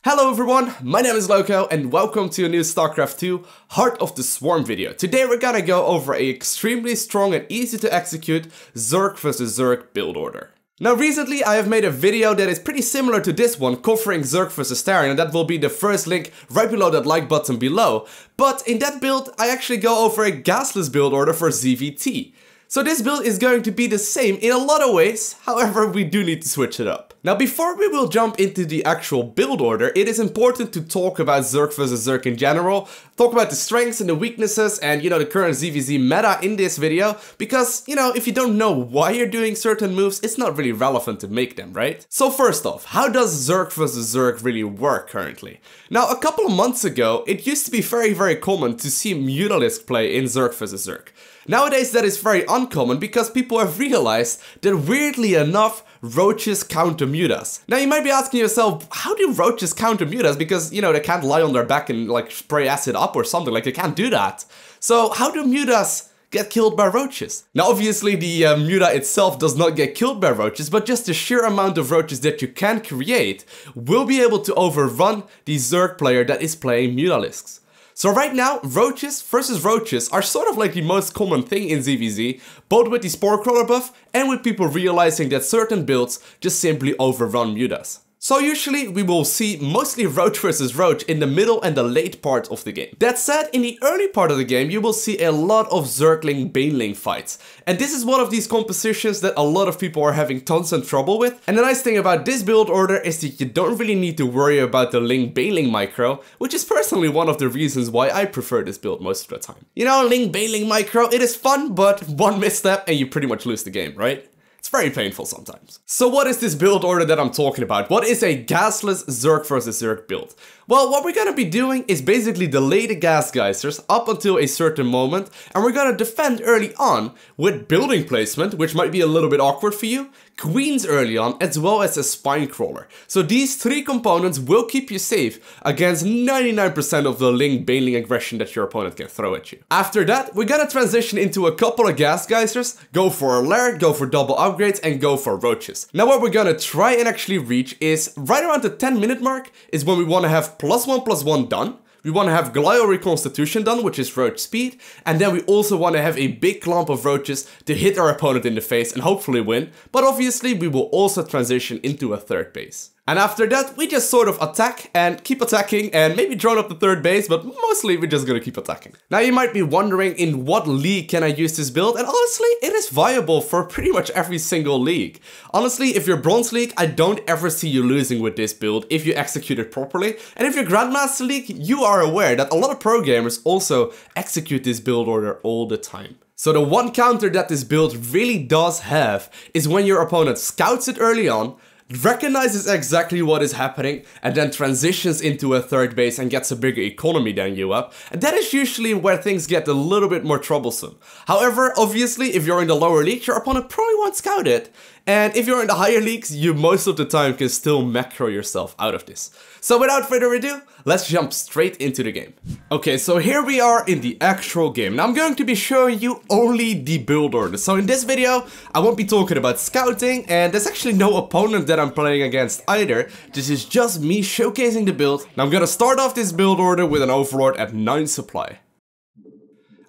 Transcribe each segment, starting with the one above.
Hello everyone, my name is Lowko and welcome to a new StarCraft 2 Heart of the Swarm video. Today we're gonna go over a extremely strong and easy to execute Zerg vs Zerg build order. Now recently I have made a video that is pretty similar to this one covering Zerg vs Terran, and that will be the first link right below that like button below. But in that build I actually go over a gasless build order for ZVT. So this build is going to be the same in a lot of ways, however we do need to switch it up. Now before we will jump into the actual build order, it is important to talk about Zerg vs Zerg in general, talk about the strengths and the weaknesses and the current ZVZ meta in this video, because if you don't know why you're doing certain moves, it's not really relevant to make them, right? So first off, how does Zerg vs Zerg really work currently? Now a couple of months ago, it used to be very common to see Mutalisk play in Zerg vs Zerg. Nowadays that is very uncommon because people have realized that weirdly enough, Roaches counter mutas. Now you might be asking yourself, how do Roaches counter mutas? Because they can't lie on their back and like spray acid up or something, like they can't do that. So how do mutas get killed by Roaches? Now obviously the muta itself does not get killed by Roaches, but just the sheer amount of Roaches that you can create will be able to overrun the Zerg player that is playing Mutalisks. So right now, Roaches versus Roaches are sort of like the most common thing in ZVZ, both with the Spore Crawler buff and with people realizing that certain builds just simply overrun mutas. So usually we will see mostly Roach versus Roach in the middle and the late part of the game. That said, in the early part of the game you will see a lot of Zergling Baneling fights. And this is one of these compositions that a lot of people are having tons of trouble with. And the nice thing about this build order is that you don't really need to worry about the Ling Baneling micro, which is personally one of the reasons why I prefer this build most of the time. Ling Baneling micro, it is fun, but one misstep and you pretty much lose the game, right? It's very painful sometimes. So what is this build order that I'm talking about? What is a gasless Zerg vs Zerg build? Well, what we're gonna be doing is basically delay the gas geysers up until a certain moment, and we're gonna defend early on with building placement, which might be a little bit awkward for you, queens early on, as well as a spine crawler. So these three components will keep you safe against 99% of the Ling Baneling aggression that your opponent can throw at you. After that, we're gonna transition into a couple of gas geysers, go for a lair, go for double upgrades, and go for Roaches. Now what we're gonna try and actually reach is right around the 10-minute mark is when we wanna have +1/+1 done. We want to have Glio Reconstitution done, which is Roach Speed, and then we also want to have a big clump of Roaches to hit our opponent in the face and hopefully win, but obviously we will also transition into a third base. And after that, we just sort of attack and keep attacking and maybe drone up the third base, but mostly we're just gonna keep attacking. Now you might be wondering in what league can I use this build, and honestly, it is viable for pretty much every single league. Honestly, if you're Bronze League, I don't ever see you losing with this build if you execute it properly. And if you're Grandmaster League, you are aware that a lot of pro gamers also execute this build order all the time. So the one counter that this build really does have is when your opponent scouts it early on, recognizes exactly what is happening, and then transitions into a third base and gets a bigger economy than you up. And that is usually where things get a little bit more troublesome. However, obviously, if you're in the lower league, your opponent probably won't scout it. And if you're in the higher leagues, you most of the time can still macro yourself out of this. So without further ado, let's jump straight into the game. Okay, so here we are in the actual game. Now I'm going to be showing you only the build order. So in this video, I won't be talking about scouting, and there's actually no opponent that I'm playing against either. This is just me showcasing the build. Now I'm gonna start off this build order with an Overlord at 9 supply.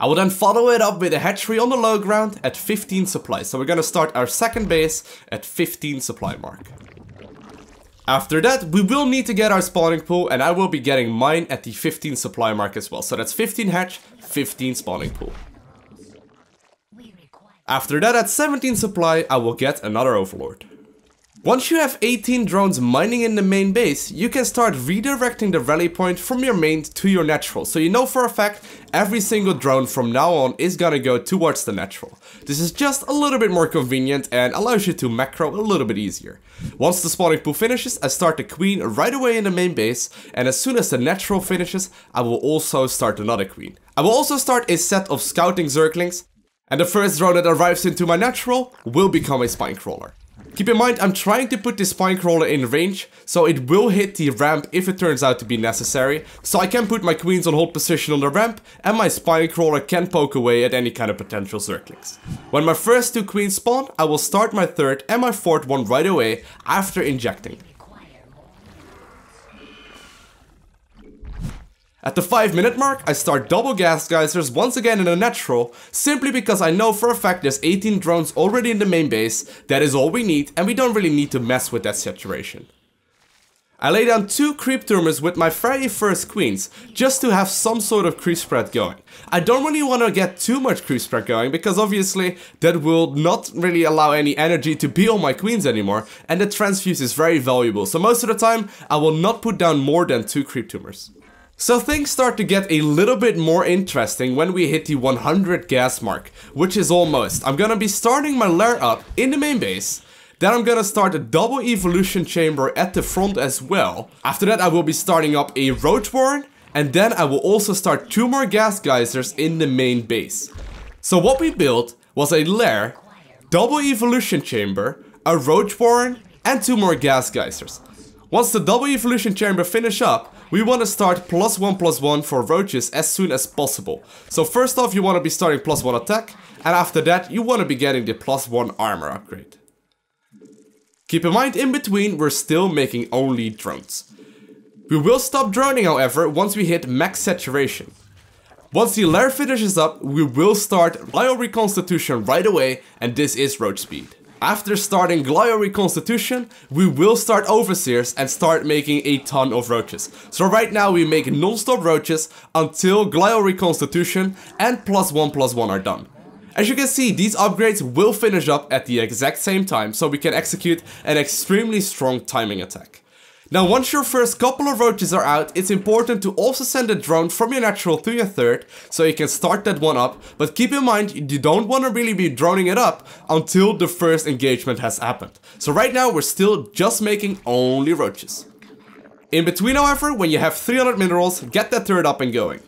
I will then follow it up with a Hatchery on the low ground at 15 supply. So we're gonna start our second base at 15 supply mark. After that, we will need to get our spawning pool, and I will be getting mine at the 15 supply mark as well. So that's 15 hatch, 15 spawning pool. After that, at 17 supply, I will get another Overlord. Once you have 18 drones mining in the main base, you can start redirecting the rally point from your main to your natural. So you know for a fact, every single drone from now on is gonna go towards the natural. This is just a little bit more convenient and allows you to macro a little bit easier. Once the spawning pool finishes, I start the queen right away in the main base, and as soon as the natural finishes, I will also start another queen. I will also start a set of scouting Zerglings, and the first drone that arrives into my natural will become a spine crawler. Keep in mind, I'm trying to put this spine crawler in range, so it will hit the ramp if it turns out to be necessary. So I can put my queens on hold position on the ramp, and my spine crawler can poke away at any kind of potential Zerglings. When my first two queens spawn, I will start my third and my fourth one right away after injecting. At the 5-minute mark, I start double gas geysers once again in a natural, simply because I know for a fact there's 18 drones already in the main base. That is all we need, and we don't really need to mess with that saturation. I lay down 2 creep tumors with my very first queens, just to have some sort of creep spread going. I don't really want to get too much creep spread going, because obviously that will not really allow any energy to be on my queens anymore, and the transfuse is very valuable, so most of the time I will not put down more than 2 creep tumors. So things start to get a little bit more interesting when we hit the 100 gas mark, which is almost. I'm gonna be starting my lair up in the main base. Then I'm gonna start a double evolution chamber at the front as well. After that I will be starting up a roach warren, and then I will also start 2 more gas geysers in the main base. So what we built was a lair, double evolution chamber, a roach warren, and 2 more gas geysers. Once the double evolution chamber finish up, we want to start +1/+1 for roaches as soon as possible. So first off you want to be starting +1 attack, and after that you want to be getting the +1 armor upgrade. Keep in mind, in between, we're still making only drones. We will stop droning, however, once we hit max saturation. Once the lair finishes up, we will start Glio Reconstitution right away, and this is Roach Speed. After starting Glio Reconstitution, we will start Overseers and start making a ton of roaches. So right now we make non-stop roaches until Glio Reconstitution and +1/+1 are done. As you can see, these upgrades will finish up at the exact same time, so we can execute an extremely strong timing attack. Now once your first couple of roaches are out, it's important to also send a drone from your natural to your third, so you can start that one up, but keep in mind you don't want to really be droning it up until the first engagement has happened. So right now we're still just making only roaches. In between, however, when you have 300 minerals, get that third up and going.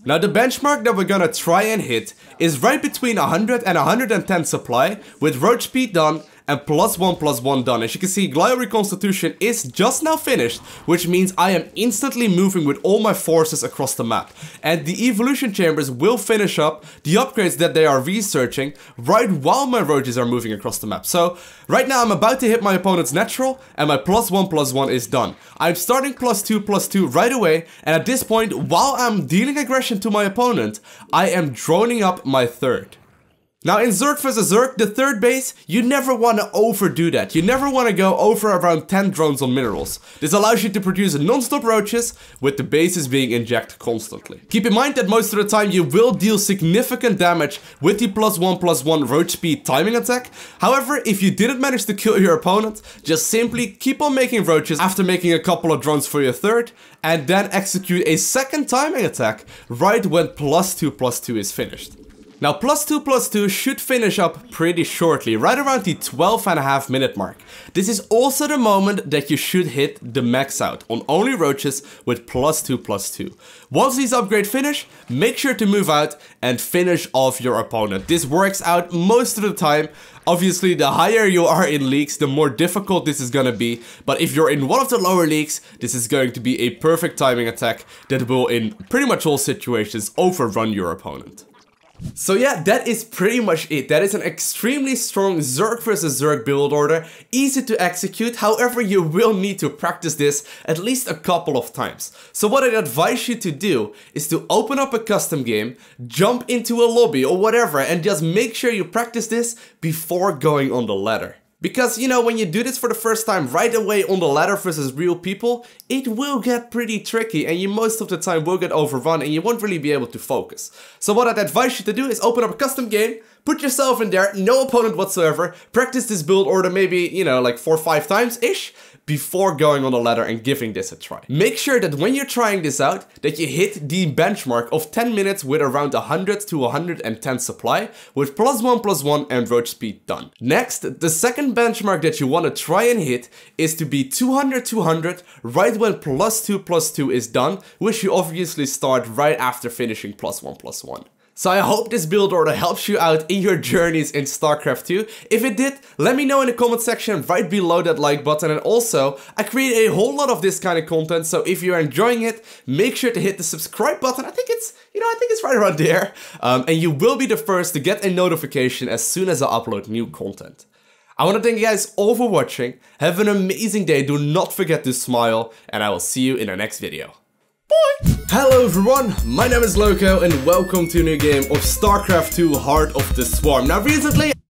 Now the benchmark that we're gonna try and hit is right between 100 and 110 supply, with Roach Speed done and +1/+1 done. As you can see, Glio Reconstitution is just now finished, which means I am instantly moving with all my forces across the map. And the evolution chambers will finish up the upgrades that they are researching right while my roaches are moving across the map. So right now I'm about to hit my opponent's natural, and my +1/+1 is done. I'm starting +2/+2 right away, and at this point, while I'm dealing aggression to my opponent, I am droning up my third. Now in Zerg vs Zerg, the third base, you never want to overdo that. You never want to go over around 10 drones on minerals. This allows you to produce non-stop roaches with the bases being injected constantly. Keep in mind that most of the time you will deal significant damage with the +1/+1 Roach Speed timing attack. However, if you didn't manage to kill your opponent, just simply keep on making roaches after making a couple of drones for your third, and then execute a second timing attack right when +2/+2 is finished. Now +2/+2 should finish up pretty shortly, right around the 12.5 minute mark. This is also the moment that you should hit the max out on only roaches with +2/+2. Once these upgrades finish, make sure to move out and finish off your opponent. This works out most of the time. Obviously, the higher you are in leagues, the more difficult this is gonna be. But if you're in one of the lower leagues, this is going to be a perfect timing attack that will, in pretty much all situations, overrun your opponent. So yeah, that is pretty much it. That is an extremely strong Zerg vs Zerg build order, easy to execute. However, you will need to practice this at least a couple of times. So what I'd advise you to do is to open up a custom game, jump into a lobby or whatever, and just make sure you practice this before going on the ladder. Because, you know, when you do this for the first time right away on the ladder versus real people, it will get pretty tricky and you most of the time will get overrun and you won't really be able to focus. So what I'd advise you to do is open up a custom game, put yourself in there, no opponent whatsoever, practice this build order maybe, you know, like 4 or 5 times-ish, before going on the ladder and giving this a try. Make sure that when you're trying this out, that you hit the benchmark of 10 minutes with around 100 to 110 supply, with +1/+1 and Roach Speed done. Next, the second benchmark that you want to try and hit is to be 200-200 right when +2/+2 is done, which you obviously start right after finishing +1/+1. So I hope this build order helps you out in your journeys in StarCraft 2. If it did, let me know in the comment section right below that like button. And also, I create a whole lot of this kind of content, so if you're enjoying it, make sure to hit the subscribe button. I think it's, I think it's right around there. And you will be the first to get a notification as soon as I upload new content. I want to thank you guys all for watching. Have an amazing day. Do not forget to smile, and I will see you in the next video. Bye! Hello everyone, my name is Lowko and welcome to a new game of StarCraft 2 Heart of the Swarm. Now recently